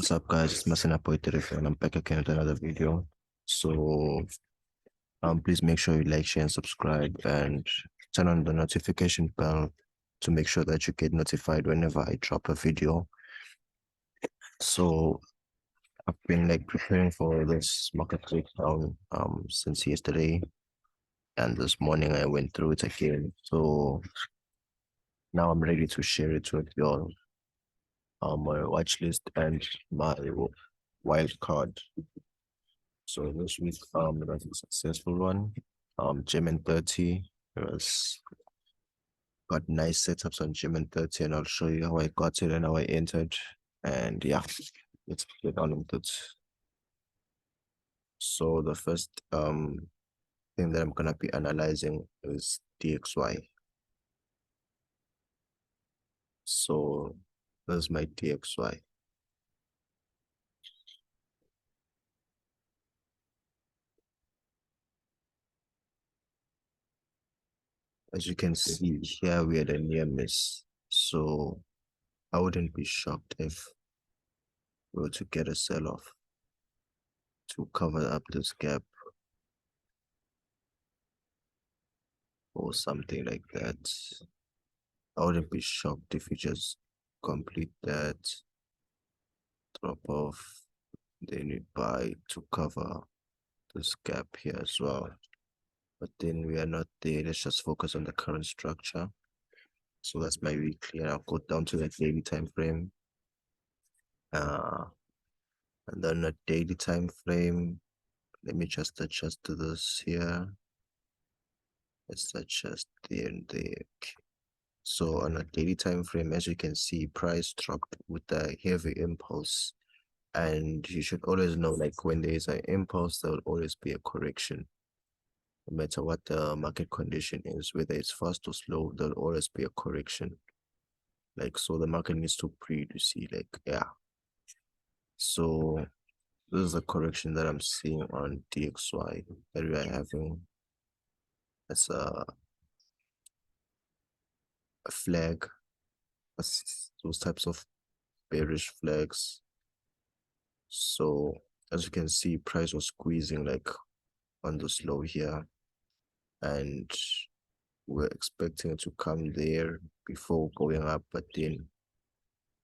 What's up, guys? It's Masina Poetere and I'm back again with another video. So please make sure you like, share, and subscribe, and turn on the notification bell to make sure that you get notified whenever I drop a video. So I've been preparing for this market breakdown since yesterday, and this morning I went through it again. So now I'm ready to share it with you all. My watch list and my wild card. So this week, it was a successful one. German 30, it was got nice setups on German 30, and I'll show you how I got it and how I entered. And yeah, let's get on with it. So the first thing that I'm gonna be analyzing is DXY. So this is my DXY. As you can see here, we had a near miss. So I wouldn't be shocked if we were to get a sell-off to cover up this gap or something like that. I wouldn't be shocked if we just complete that drop off, then we buy to cover this gap here as well. But then we are not there. Let's just focus on the current structure. So that's my weekly, and I'll go down to the daily time frame. And then a daily time frame. Let me just adjust to this here. Let's adjust there and there. Okay. So on a daily time frame, as you can see, price dropped with a heavy impulse. And you should always know, when there is an impulse, there will always be a correction. No matter what the market condition is, whether it's fast or slow, there'll always be a correction. So the market needs to breathe, you see, yeah. So this is a correction that I'm seeing on DXY that we are having as a flag, as those types of bearish flags. So as you can see, price was squeezing on the slow here, and we're expecting it to come there before going up, but then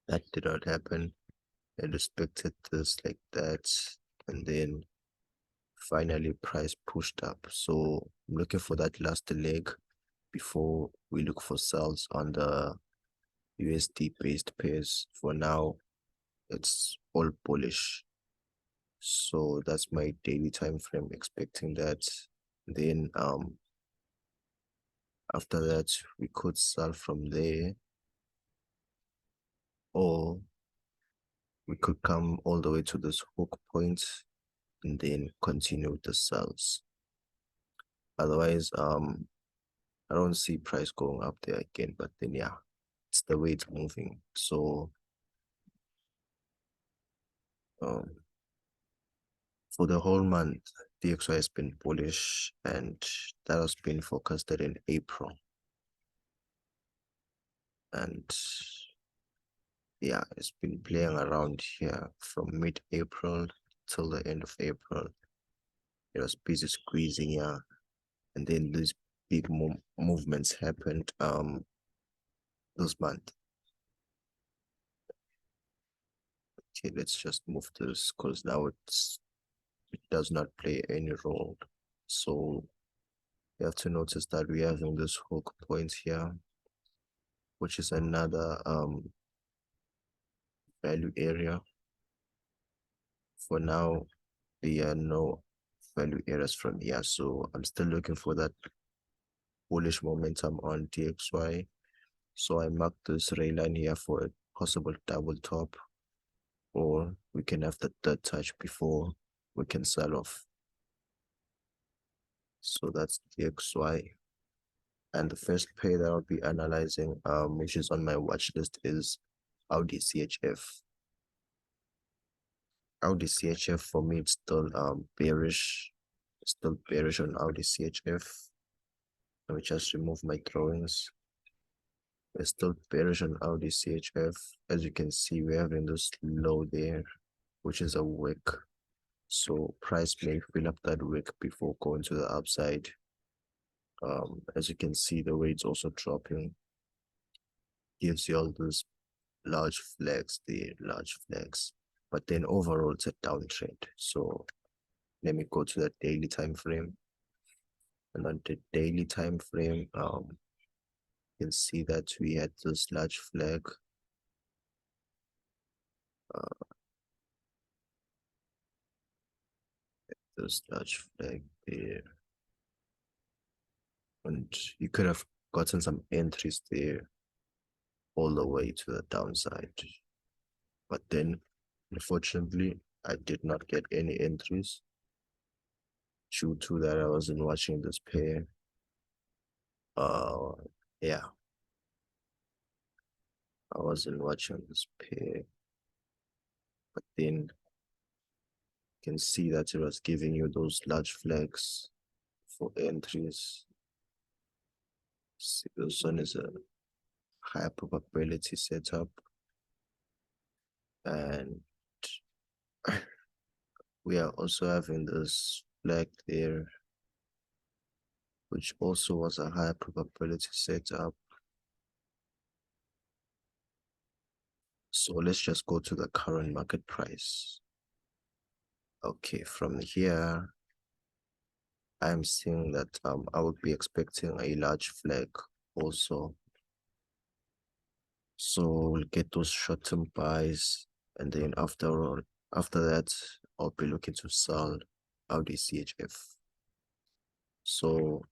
that did not happen. I expected this like that, and then finally price pushed up. So I'm looking for that last leg before we look for sells on the USD based pairs. For now, it's all bullish. So that's my daily time frame, expecting that. Then after that, we could sell from there, or we could come all the way to this hook point and then continue with the sells. Otherwise, I don't see price going up there again, but then yeah, it's the way it's moving. So for the whole month, DXY has been bullish, and that has been forecasted in April. And yeah, it's been playing around here from mid-April till the end of April. It was busy squeezing, yeah, and then these big movements happened this month. Okay, let's just move this because now it does not play any role. So you have to notice that we're having this hook point here, which is another value area. For now, there are no value areas from here, so I'm still looking for that bullish momentum on DXY. So I marked this ray line here for a possible double top, or we can have the third touch before we can sell off. So that's DXY. And the first pair that I'll be analyzing, which is on my watch list, is Audi CHF. Audi CHF for me, it's still bearish. Still bearish on Audi CHF. Let me just remove my drawings. We're still bearish on Audi CHF. As you can see, we're having this low there, which is a wick. So price may fill up that wick before going to the upside. As you can see, the way it's also dropping gives you all those large flags, the large flags. But then overall, it's a downtrend. So let me go to the daily time frame. And on the daily time frame, you can see that we had this large flag. This large flag there. And you could have gotten some entries there all the way to the downside. But then, unfortunately, I did not get any entries due to that I wasn't watching this pair. Yeah, I wasn't watching this pair. But then you can see that it was giving you those large flags for entries. See, this one is a high probability setup. And we are also having this flag there, which also was a high probability setup. So let's just go to the current market price. Okay, from here, I'm seeing that I would be expecting a large flag also. So we'll get those short-term buys, and then after that, I'll be looking to sell Audi CHF. So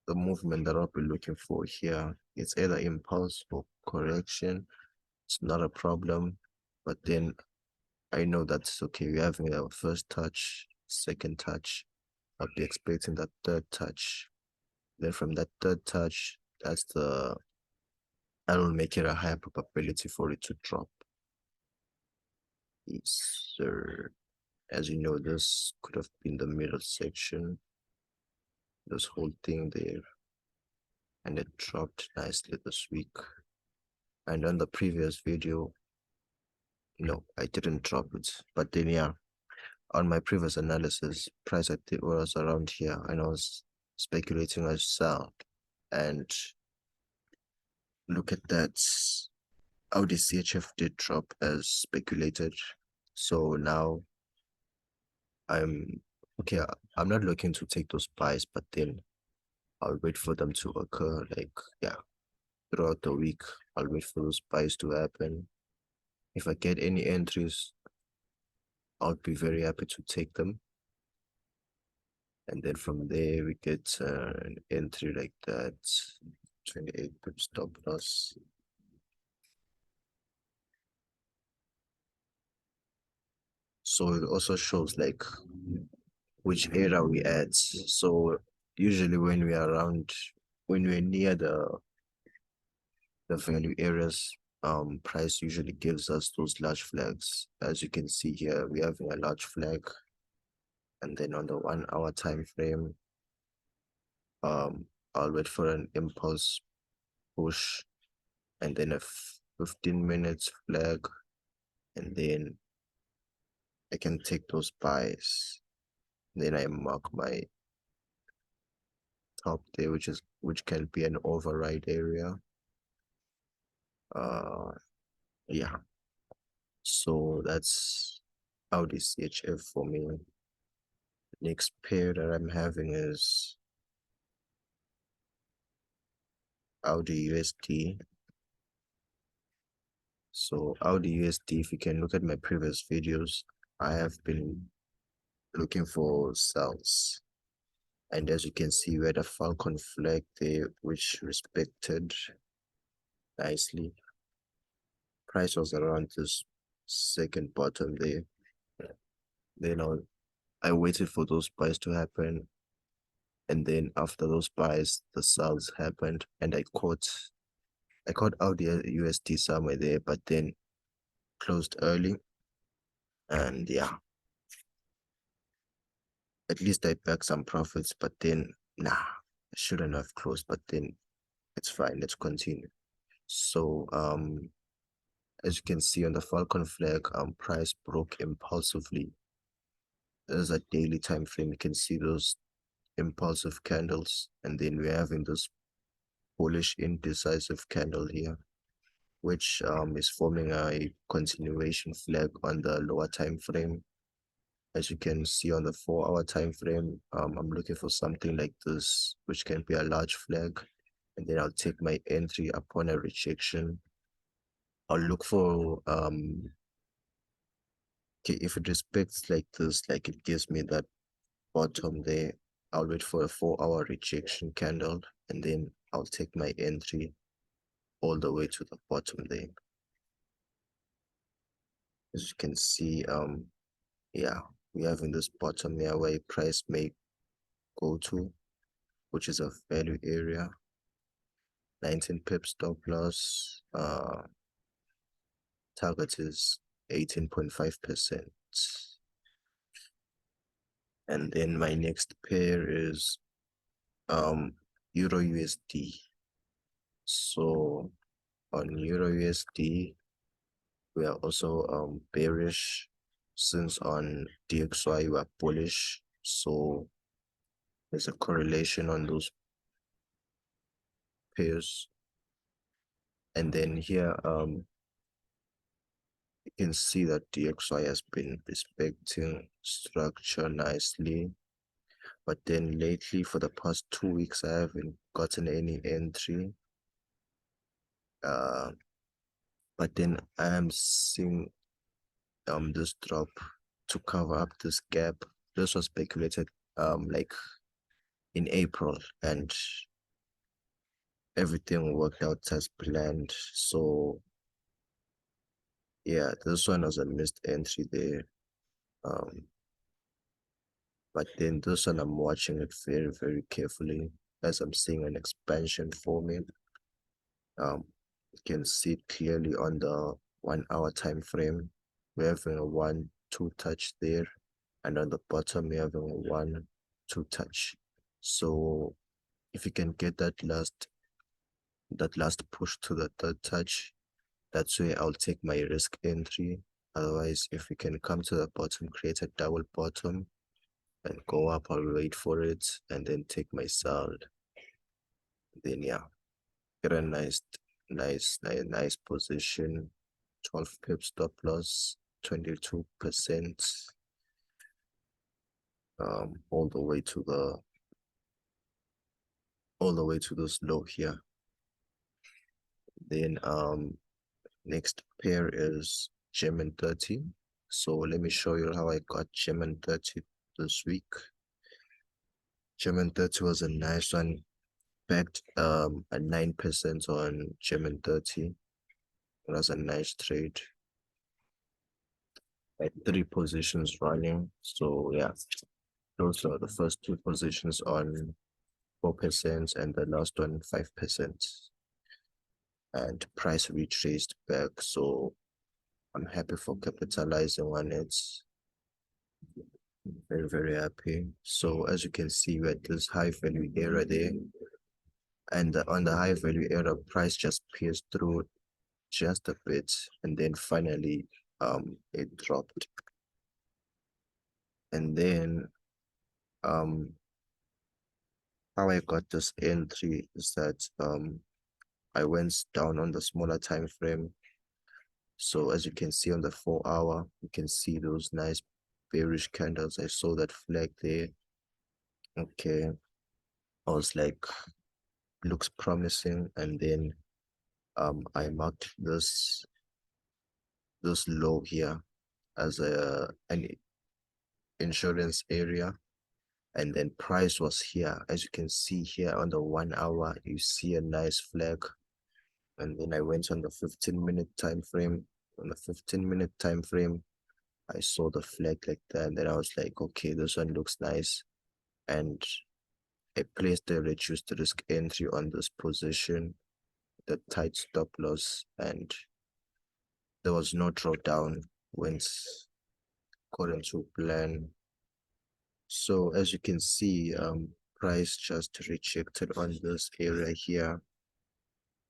the movement that I'll be looking for here is either impulse or correction. It's not a problem, but then I know that's okay. We're having our first touch, second touch. I'll be expecting that third touch. Then from that third touch, I will make it a higher probability for it to drop. Yes, sir. As you know, this could have been the middle section, this whole thing there, and it dropped nicely this week. And on the previous video, no, I didn't drop it, but then yeah, on my previous analysis, price I think was around here, and I was speculating as sell. And look at that, how the CHF did drop as speculated. So now I'm okay. I'm not looking to take those buys, but then I'll wait for them to occur. Like, yeah, throughout the week, I'll wait for those buys to happen. If I get any entries, I'll be very happy to take them. And then from there, we get an entry like that, 28 pip stop loss. So it also shows like which area we at. So usually when we are around, when we're near the value areas, price usually gives us those large flags. As you can see here, we're having a large flag. And then on the 1 hour time frame, I'll wait for an impulse push and then a 15 minutes flag, and then I can take those buys. Then I mark my top there, which can be an override area. Yeah. So that's Audi CHF for me. Next pair that I'm having is Audi USD. So Audi USD, if you can look at my previous videos, I have been looking for sells. And as you can see, we had a Falcon flag there, which respected nicely. Price was around this second bottom there. Then I waited for those buys to happen. And then after those buys, the sells happened, and I caught Audi USD somewhere there, but then closed early. And yeah, at least I backed some profits, but then nah, I shouldn't have closed, but then it's fine. Let's continue. So As you can see on the Falcon flag, price broke impulsively. There's a daily time frame. You can see those impulsive candles, and then we're having this bullish indecisive candle here, which is forming a continuation flag on the lower time frame. As you can see on the 4-hour time frame, I'm looking for something like this, which can be a large flag, and then I'll take my entry upon a rejection. I'll look for okay, if it respects like this, like it gives me that bottom there, I'll wait for a 4-hour rejection candle, and then I'll take my entry all the way to the bottom there. As you can see, yeah, we have in this bottom here where price may go to, which is a value area. 19 pips stop loss, target is 18.5%. And then my next pair is Euro USD. So on Euro USD, we are also bearish, since on DXY we are bullish. So there's a correlation on those pairs. And then here you can see that DXY has been respecting structure nicely. But then lately, for the past 2 weeks, I haven't gotten any entry. But then I am seeing this drop to cover up this gap. This was speculated like in April, and everything worked out as planned. So yeah, this one was a missed entry there. But then this one I'm watching it very, very carefully, as I'm seeing an expansion forming. You can see it clearly on the 1-hour time frame. We're having a 1-2 touch there, and on the bottom we're having a 1-2 touch. So if you can get that last push to the third touch, that's where I'll take my risk entry. Otherwise, if we can come to the bottom, create a double bottom and go up, I'll wait for it and then take my sell. Then yeah, get a nice position. 12 pips stop loss, 22%, all the way to this low here. Then next pair is German 30. So let me show you how I got German 30 this week. German 30 was a nice one, backed at 9% on German 30. It was a nice trade. I had 3 positions running. So yeah, those are the first 2 positions on 4% and the last one 5%. And price retraced back, so I'm happy for capitalizing on it. Very, very happy. So as you can see, we're at this high value area there, and on the high value area, price just pierced through just a bit, and then finally it dropped. And then how I got this entry is that I went down on the smaller time frame. So as you can see on the 4-hour, you can see those nice bearish candles. I saw that flag there. Okay, I was like, looks promising, and then I marked this low here as an insurance area, and then price was here. As you can see here on the 1-hour, you see a nice flag, and then I went on the 15-minute time frame. On the 15-minute time frame, I saw the flag like that, and then I was like, okay, this one looks nice, and I placed a reduced risk entry on this position, the tight stop loss, and there was no drawdown, went according to plan. So as you can see, price just rejected on this area here,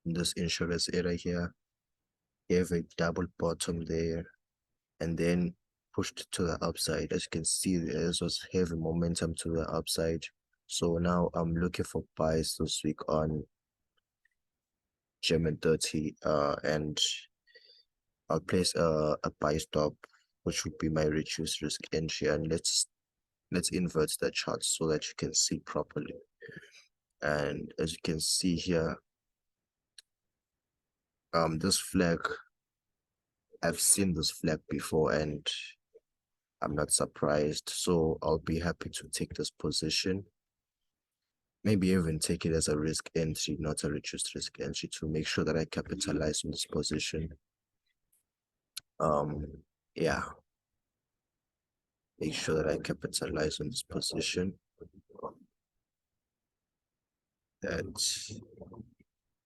this insurance area here, Gave a double bottom there and then pushed to the upside. As you can see, there was heavy momentum to the upside. So now I'm looking for buys this week on German 30 and I'll place a buy stop, which would be my reduced risk entry, and let's invert the chart so that you can see properly. And as you can see here, this flag, I've seen this flag before and I'm not surprised, so I'll be happy to take this position. Maybe even take it as a risk entry, not a reduced risk entry, to make sure that I capitalize on this position. Yeah, make sure that I capitalize on this position.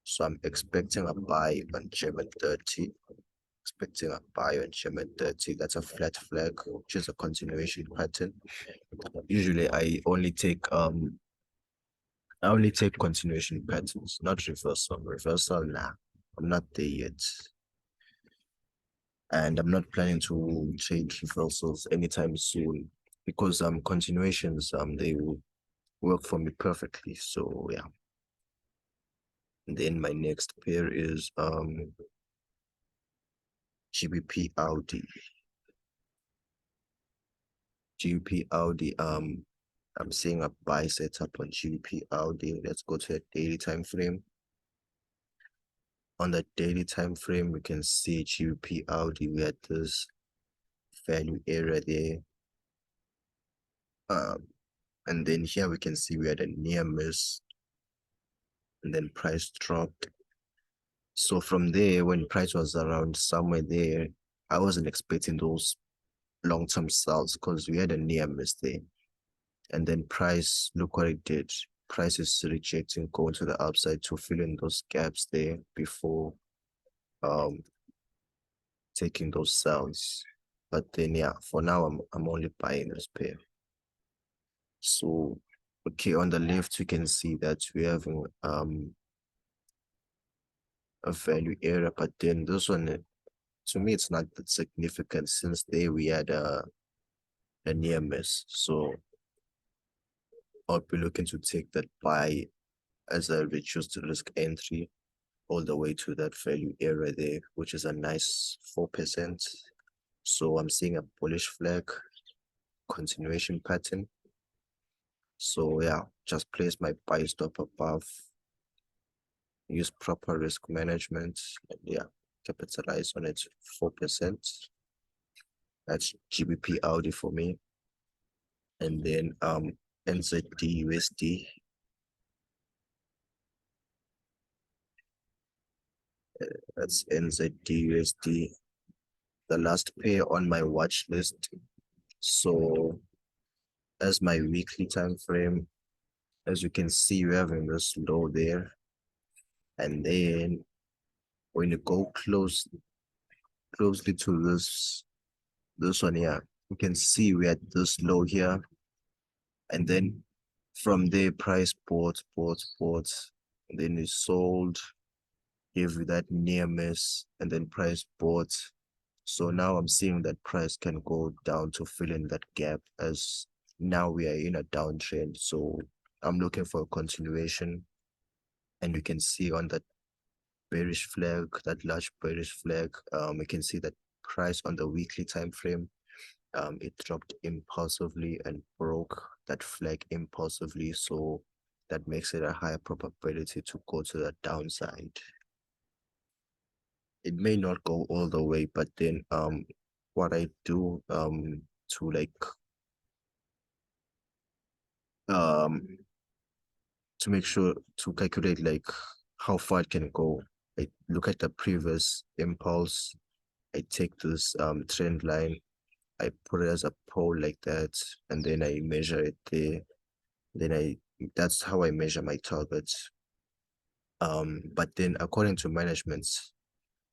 So I'm expecting a buy on German 30. Expecting a buy on German 30. That's a flat flag, which is a continuation pattern. Usually I only take continuation patterns, not reversal. Reversal, nah, I'm not there yet. And I'm not planning to trade reversals anytime soon because continuations they will work for me perfectly. So yeah. And then my next pair is GBP Audi. GBP Audi, I'm seeing a buy setup on GBP Audi. Let's go to a daily time frame. On the daily time frame, we can see GBP Audi. We had this value area there. And then here we can see we had a near miss, and then price dropped. So from there, when price was around somewhere there, I wasn't expecting those long-term sells because we had a near miss there. And then price, look what it did. Price is rejecting, going to the upside to fill in those gaps there before taking those sells. But then yeah, for now I'm only buying this pair. So okay, on the left we can see that we have a value area, but then this one, to me, it's not that significant since there we had a near miss. So I'll be looking to take that buy as a reduced risk entry all the way to that value area there, which is a nice 4%. So I'm seeing a bullish flag continuation pattern. So yeah, just place my buy stop above, use proper risk management, and yeah, capitalize on it 4%. That's GBP Audi for me. And then NZD USD. That's NZD USD, the last pair on my watch list. So as my weekly time frame, as you can see, we're having this low there. And then when you go closely to this one here, you can see we had this low here. And then from there, price bought, and then it sold, gave you that near miss, and then price bought. So now I'm seeing that price can go down to fill in that gap, as now we are in a downtrend. So I'm looking for a continuation, and you can see on that bearish flag, that large bearish flag, we can see that price on the weekly time frame, it dropped impulsively and broke that flag impulsively. So that makes it a higher probability to go to the downside. It may not go all the way, but then what I do to like to make sure to calculate like how far it can go, I look at the previous impulse, I take this trend line, I put it as a pole like that, and then I measure it there. Then that's how I measure my targets. But then according to management,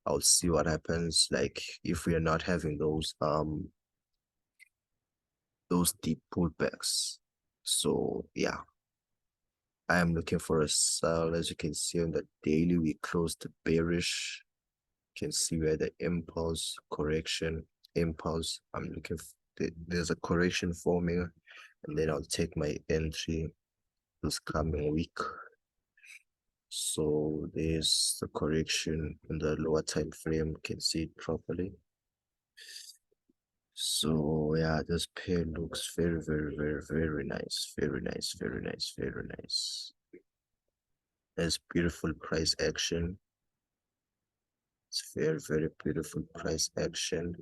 I'll see what happens. Like if we are not having those deep pullbacks. So yeah, I am looking for a sell. As you can see on the daily, we closed bearish. can see where the impulse correction impulse. I'm looking for, there's a correction forming, and then I'll take my entry this coming week. So there's the correction in the lower time frame, can see it properly. So yeah, this pair looks very, very, very, very nice. Very nice, very nice, very nice. There's beautiful price action. It's very, very beautiful price action.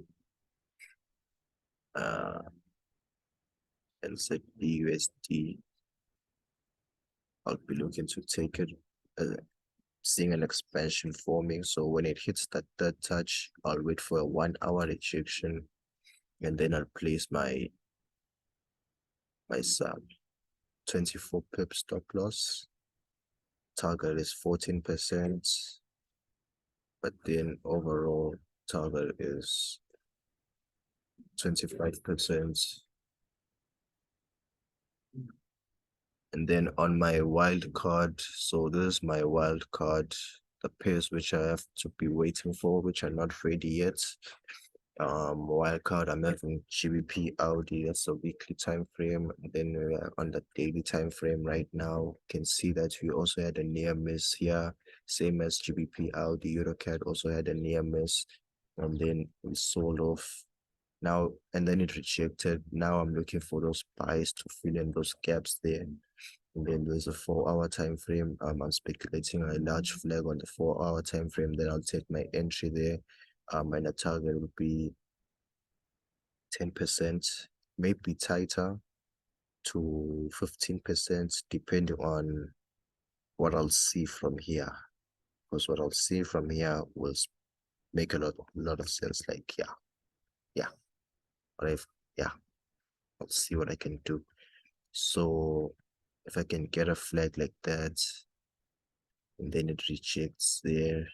NZD USD. I'll be looking to take it, seeing an expansion forming. So when it hits that third touch, I'll wait for a 1 hour rejection, and then I'll place my sub 24 pip stop loss. Target is 14%, but then overall target is 25%. And then on my wild card, so this is my wild card, the pairs which I have to be waiting for, which are not ready yet. Wild card, I'm having GBP Audi, that's a weekly time frame. And then we are on the daily time frame right now. You can see that we also had a near miss here, same as GBP Audi. EuroCAD also had a near miss, and then we sold off now, and then it rejected. Now I'm looking for those buys to fill in those gaps there. And then there's a 4-hour time frame. I'm speculating a large flag on the 4-hour time frame. Then I'll take my entry there. And the target would be 10%, maybe tighter to 15%, depending on what I'll see from here. Because what I'll see from here will make a lot of sense. Like, yeah. But I'll see what I can do. So if I can get a flag like that, and then it rejects there,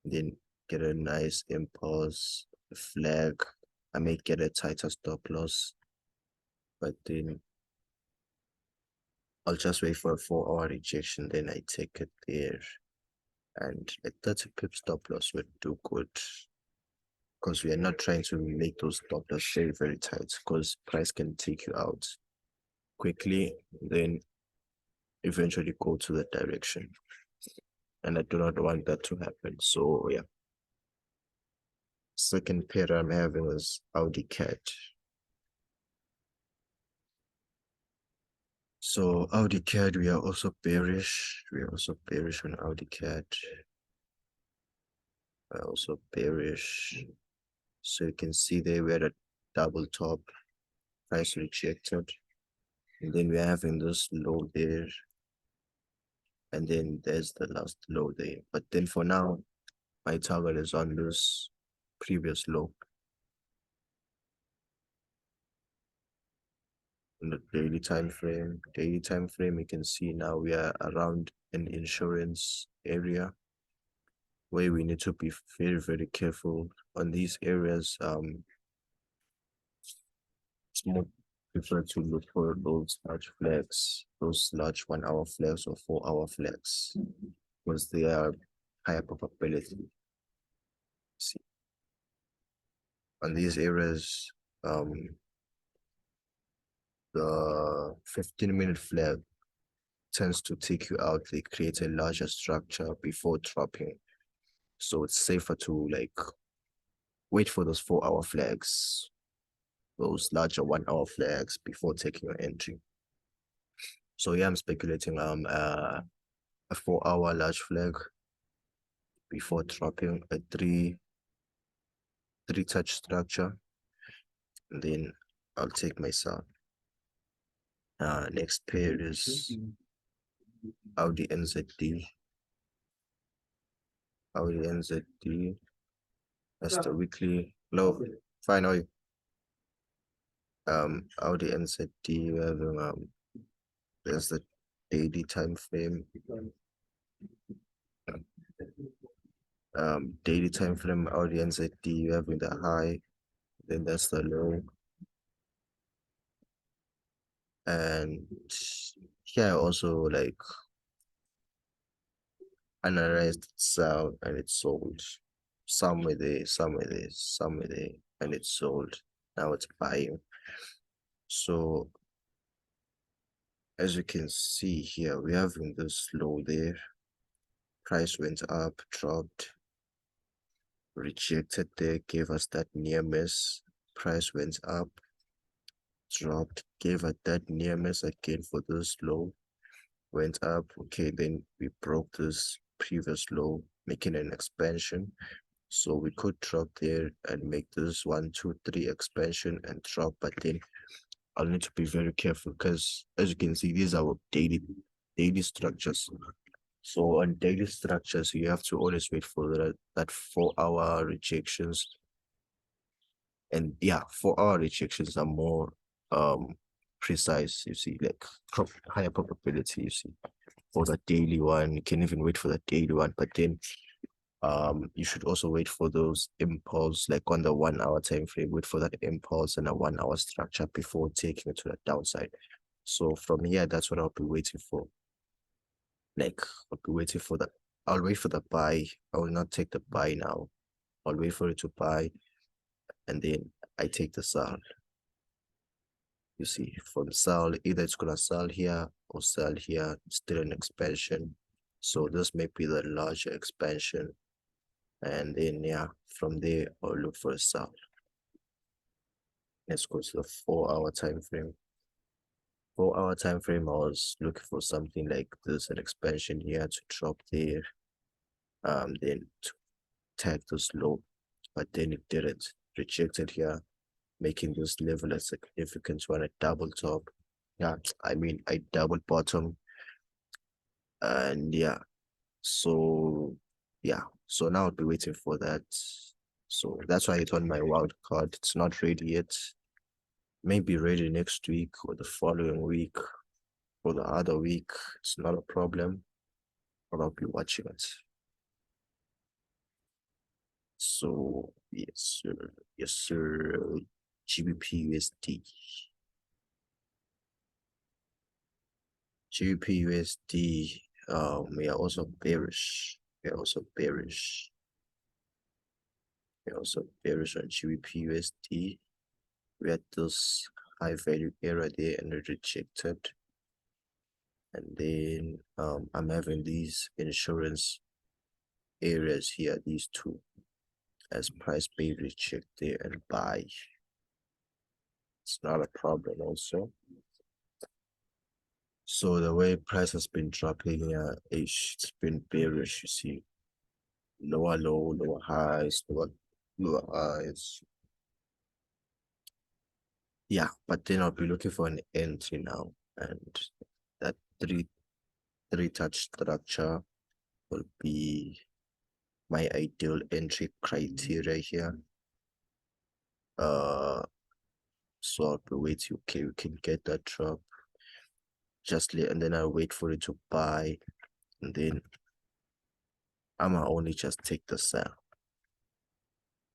then get a nice impulse, flag, I may get a tighter stop loss, but then I'll just wait for a 4-hour rejection, then I take it there. And like 30 pip stop loss would do good, because we are not trying to make those stop loss very, very tight, because price can take you out quickly, then eventually go to that direction. And I do not want that to happen. So yeah. Second pair I'm having is Audi CAD. So Audi CAD, we are also bearish. We are also bearish on Audi CAD. We are also bearish. So you can see there we had a double top, price rejected. And then we're having this low there. And then there's the last low there. But then for now, my target is on this previous low. In the daily time frame, you can see now we are around an insurance area where we need to be very, very careful on these areas. It's more preferred to look for those large flags, those large 1-hour flags or 4-hour flags, because they are higher probability. See, on these areas, the 15-minute flag tends to take you out. They create a larger structure before dropping, so it's safer to like wait for those 4-hour flags, those larger 1-hour flags before taking your entry. So yeah, I'm speculating a 4-hour large flag before dropping a three touch structure, and then I'll take my sell. Next pair is Audi NZD. Audi NZD. That's the weekly low. Finally, Audi NZD. We have there's the daily time frame. Daily time frame Audi NZD. You have the high, then that's the low. And here also like analyzed its out and it's sold. somewhere there, somewhere there, somewhere there, and it's sold. Now it's buying. So as you can see here, we're having this low there. Price went up, dropped, rejected there, gave us that near miss. Price went up, dropped, gave us that near miss again for this low. Went up. Okay, then we broke this previous low, making an expansion. So we could drop there and make this 1, 2, 3 expansion and drop, but then I'll need to be very careful because as you can see, these are our daily structures. So on daily structures, you have to always wait for that 4-hour rejections. And yeah, 4-hour rejections are more precise, you see, like higher probability, you see. For the daily one, you can even wait for the daily one, but then you should also wait for those impulse, like on the 1-hour time frame, wait for that impulse and a 1-hour structure before taking it to the downside. So from here, that's what I'll be waiting for. Like I'll be waiting for the I'll wait for the buy. I will not take the buy now. I'll wait for it to buy and then I take the sell. You see, from sell, either it's gonna sell here or sell here, still an expansion. So this may be the larger expansion. And then yeah, from there I'll look for a sell. Let's go to the 4-hour time frame. 4-hour time frame, I was looking for something like this, an expansion here to drop there. Then to tag this low, but then it didn't. Rejected here, making this level a significant one, a double top. Yeah, I mean I double bottom. And yeah, so yeah, so now I'll be waiting for that. So that's why it's on my wild card. It's not ready yet. Maybe ready next week or the following week or the other week. It's not a problem, but I'll be watching it. So yes, sir. Yes, sir. GBP USD. GBP USD. We are also bearish. We are also bearish. We are also bearish on GBP USD. We had this high value area there and it rejected. And then I'm having these insurance areas here, these two, as price pay reject there and buy. It's not a problem also. So the way price has been dropping here, it's been bearish, you see. Lower low, lower highs, lower highs. Yeah, but then I'll be looking for an entry now. And that three touch structure will be my ideal entry criteria here. So I'll be waiting. Okay, we can get that drop. And then I'll wait for it to buy, and then I'ma only just take the sell.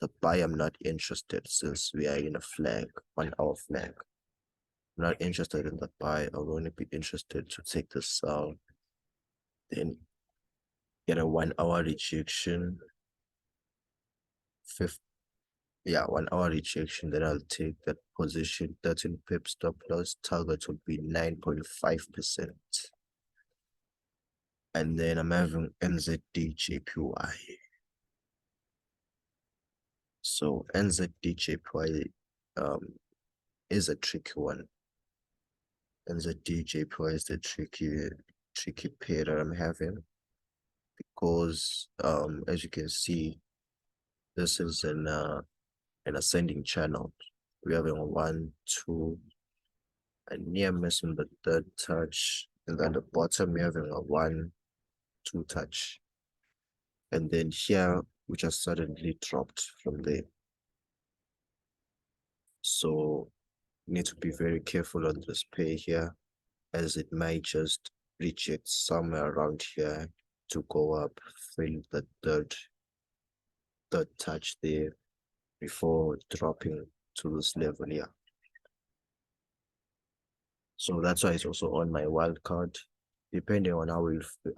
The buy I'm not interested since we are in a flag, 1-hour flag. I'm not interested in the buy. I'll only be interested to take the sell. Then get a 1-hour rejection. 1-hour rejection. Then I'll take that position. 13 pip stop loss. Target will be 9.5%. And then I'm having NZD-JPY. So NZD-JPY is a tricky one. NZD-JPY is the tricky pair that I'm having because as you can see, this is an ascending channel. We're having a 1, 2, a near miss on the third touch, and then the bottom we're having a 1, 2 touch. And then here we just suddenly dropped from there. So you need to be very careful on this pair here, as it might just reject somewhere around here to go up, fill the third touch there before dropping to this level here. So that's why it's also on my wild card. Depending on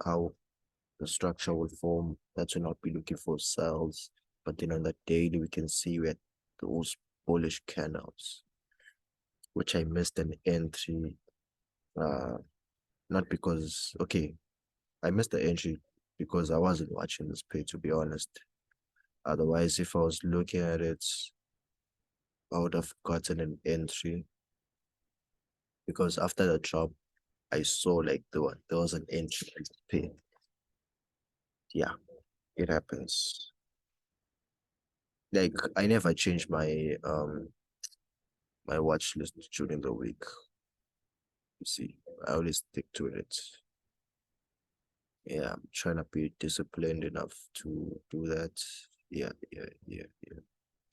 how the structure will form, that's when I'll be looking for sells. But then on the daily, we can see we had those bullish candles, which I missed an entry. Not because, okay, I missed the entry because I wasn't watching this page, to be honest. Otherwise, if I was looking at it, I would have gotten an entry because after the drop, I saw like there was an entry in the pin. Yeah, it happens. Like I never change my watch list during the week. You see, I always stick to it. Yeah, I'm trying to be disciplined enough to do that. Yeah.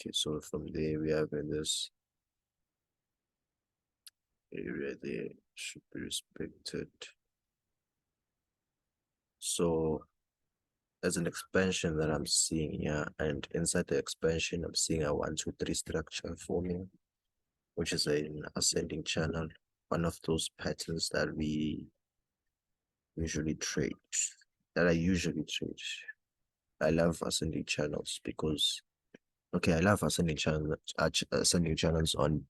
Okay, so from there we have in this area there should be respected. So there's an expansion that I'm seeing here, and inside the expansion, I'm seeing a 1, 2, 3 structure forming, which is an ascending channel, one of those patterns that we usually trade, that I usually trade. I love ascending channels because, okay, I love ascending channels on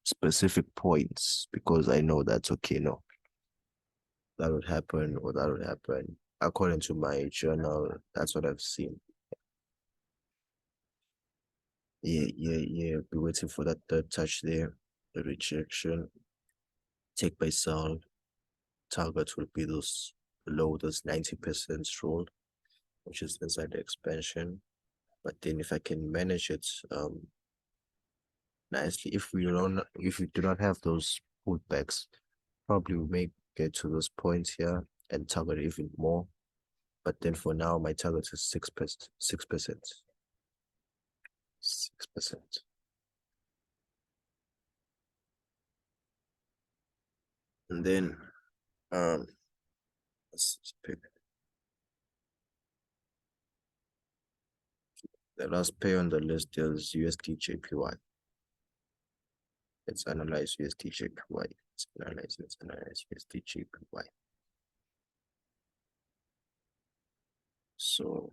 specific points because I know that's okay, no, that would happen or that would happen. According to my journal, that's what I've seen. Yeah. Be waiting for that third touch there. The rejection. Take by sell. Target will be those below those 90% rule, which is inside the expansion. But then if I can manage it nicely, if we do not have those pullbacks, probably we may get to those points here and target even more. But then for now, my target is 6%. 6%. 6%. And then let's pick the last pair on the list is USD JPY. Let's analyze USD JPY. Let's analyze USD JPY. So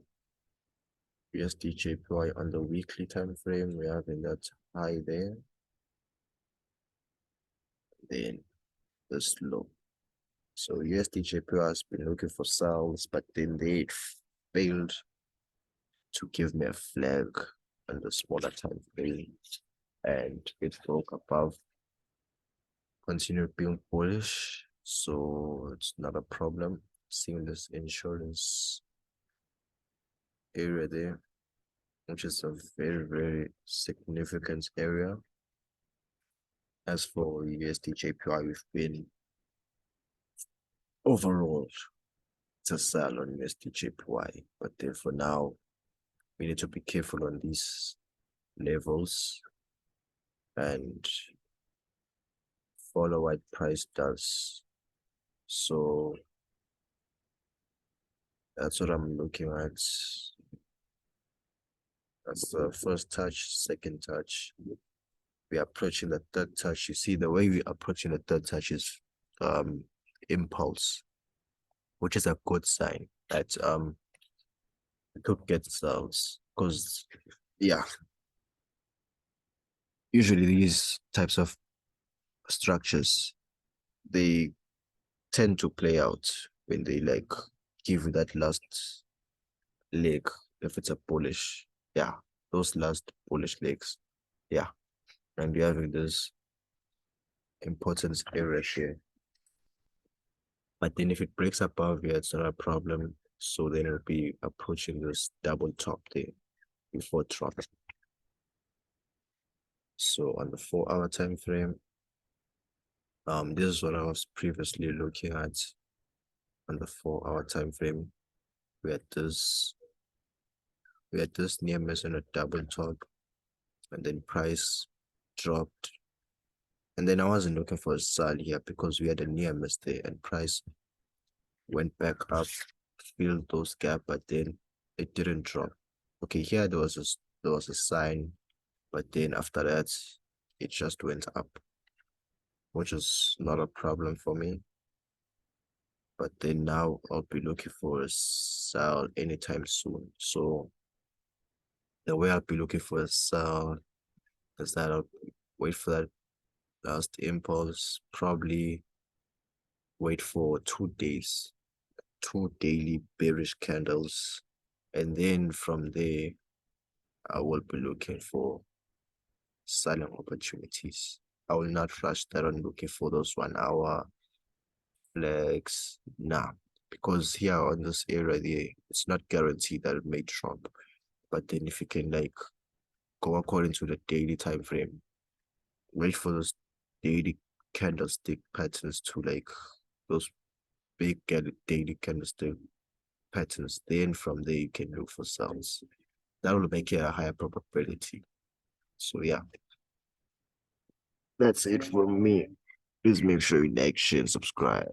USD JPY on the weekly time frame, we have in that high there. Then the slow. So USD JPY has been looking for sales, but then they failed to give me a flag on the smaller time frame, and it broke above, continued being bullish, so it's not a problem. Seeing this insurance area there, which is a very significant area. As for USD JPY, we've been overall to sell on USD JPY, but then for now, we need to be careful on these levels and follow what price does. So that's what I'm looking at. That's the first touch, second touch. We're approaching the third touch. You see, the way we're approaching the third touch is impulse, which is a good sign that we could get sales. Because yeah, usually these types of structures, they tend to play out when they like give you that last leg, if it's a bullish. Yeah, those last bullish legs. Yeah. And we're having this importance area here. But then if it breaks above here, it's not a problem. So then it'll be approaching this double top there before drop. So on the 4-hour time frame, this is what I was previously looking at on the 4-hour time frame. We had this near miss on a double top, and then price dropped. And then I wasn't looking for a sell here because we had a near miss there, and price went back up, filled those gap, but then it didn't drop. Okay, here there was a sign, but then after that, it just went up, which is not a problem for me. But then now I'll be looking for a sell anytime soon. So The way I'll be looking for a sell is that I'll wait for that last impulse, probably wait for 2 days, two daily bearish candles, and then from there I will be looking for selling opportunities. I will not rush that on looking for those 1 hour flags. Nah, because here on this area there, it's not guaranteed that it may drop. But then if you can like go according to the daily time frame, wait for those daily candlestick patterns to like those big daily candlestick patterns, then from there you can look for sales. That will make it a higher probability. So yeah, that's it for me. Please make sure you like, share, and subscribe.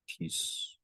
Peace.